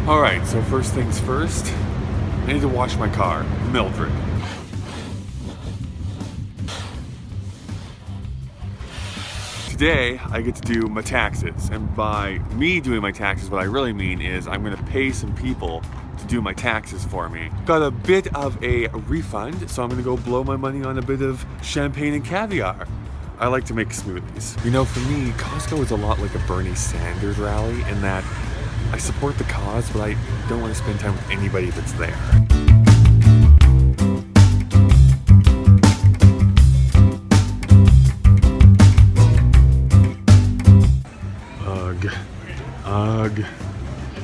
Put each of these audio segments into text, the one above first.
Alright, so first things first, I need to wash my car. Mildred. Today, I get to do my taxes, and by me doing my taxes, what I really mean is I'm gonna pay some people to do my taxes for me. Got a bit of a refund, so I'm gonna go blow my money on a bit of champagne and caviar. I like to make smoothies. You know, for me, Costco is a lot like a Bernie Sanders rally in that I support the cause, but I don't want to spend time with anybody that's there.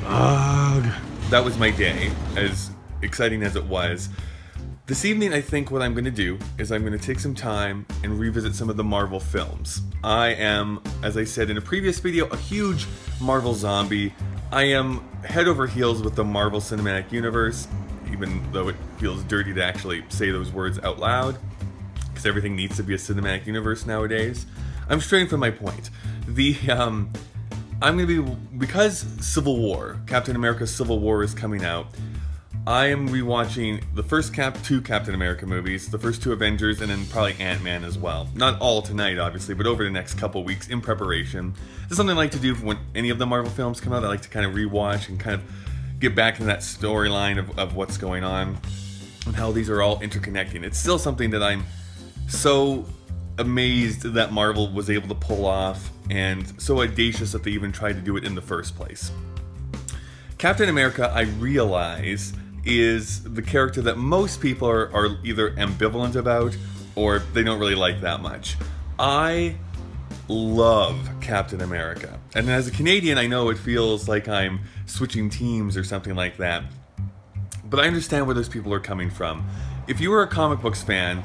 Ugh. That was my day, as exciting as it was. This evening, I think what I'm going to do is I'm going to take some time and revisit some of the Marvel films. I am, as I said in a previous video, a huge Marvel zombie. I am head over heels with the Marvel Cinematic Universe, even though it feels dirty to actually say those words out loud, because everything needs to be a cinematic universe nowadays. I'm straying from my point. I'm going to be, because Civil War, Captain America Civil War is coming out, I am rewatching the first two Captain America movies, the first two Avengers, and then probably Ant-Man as well. Not all tonight, obviously, but over the next couple weeks in preparation. This is something I like to do when any of the Marvel films come out. I like to kind of rewatch and kind of get back into that storyline of what's going on and how these are all interconnecting. It's still something that I'm so amazed that Marvel was able to pull off, and so audacious that they even tried to do it in the first place. Captain America, I realize, is the character that most people are either ambivalent about or they don't really like that much. I love Captain America. And as a Canadian, I know it feels like I'm switching teams or something like that. But I understand where those people are coming from. If you were a comic books fan,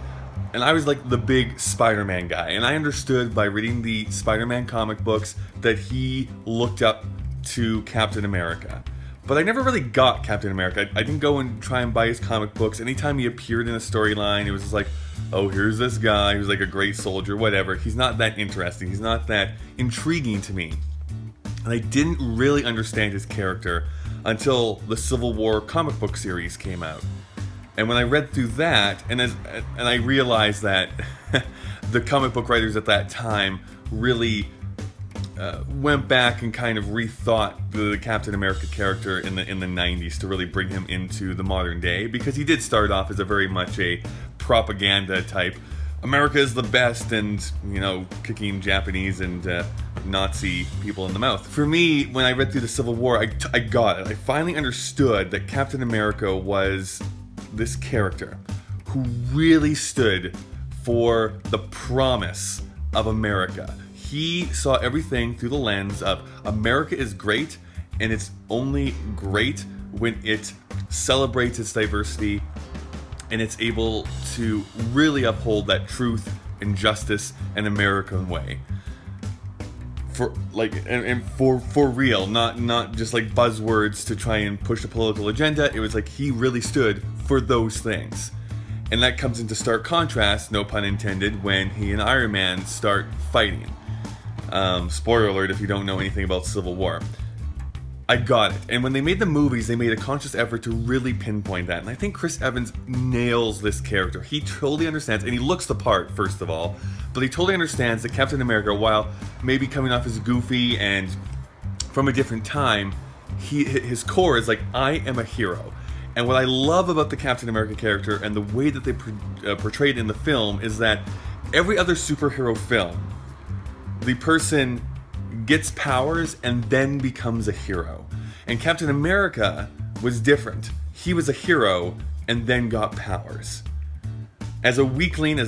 and I was like the big Spider-Man guy, and I understood by reading the Spider-Man comic books that he looked up to Captain America. But I never really got Captain America. I didn't go and try and buy his comic books. Anytime he appeared in a storyline, it was just like, oh, here's this guy who's like a great soldier, whatever. He's not that interesting. He's not that intriguing to me. And I didn't really understand his character until the Civil War comic book series came out. And when I read through that, and I realized that the comic book writers at that time really went back and kind of rethought the Captain America character in the 90s to really bring him into the modern day, because he did start off as a very much a propaganda type. America is the best, and, you know, kicking Japanese and Nazi people in the mouth. For me, when I read through the Civil War, I got it. I finally understood that Captain America was this character who really stood for the promise of America. He saw everything through the lens of America is great, and it's only great when it celebrates its diversity and it's able to really uphold that truth and justice and American way. For like and for real, not just like buzzwords to try and push a political agenda. It was like he really stood for those things. And that comes into stark contrast, no pun intended, when he and Iron Man start fighting. Spoiler alert if you don't know anything about Civil War. I got it. And when they made the movies, they made a conscious effort to really pinpoint that. And I think Chris Evans nails this character. He totally understands, and he looks the part, first of all, but he totally understands that Captain America, while maybe coming off as goofy and from a different time, his core is like, I am a hero. And what I love about the Captain America character and the way that they portrayed it in the film is that every other superhero film, the person gets powers and then becomes a hero. And Captain America was different. He was a hero and then got powers. As a weakling, that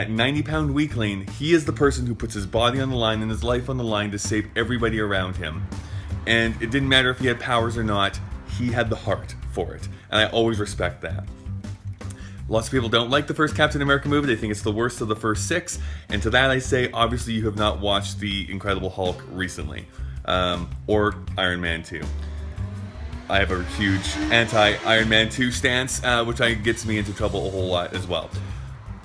90-pound weakling, he is the person who puts his body on the line and his life on the line to save everybody around him. And it didn't matter if he had powers or not, he had the heart for it. And I always respect that. Lots of people don't like the first Captain America movie. They think it's the worst of the first 6. And to that I say, obviously you have not watched The Incredible Hulk recently. Or Iron Man 2. I have a huge anti-Iron Man 2 stance, which gets me into trouble a whole lot as well.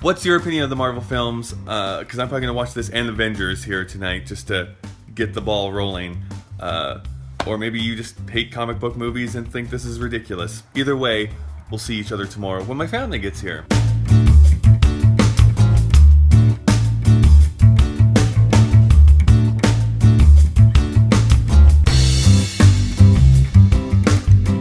What's your opinion of the Marvel films? Because I'm probably going to watch this and Avengers here tonight just to get the ball rolling. Or maybe you just hate comic book movies and think this is ridiculous. Either way, we'll see each other tomorrow when my family gets here.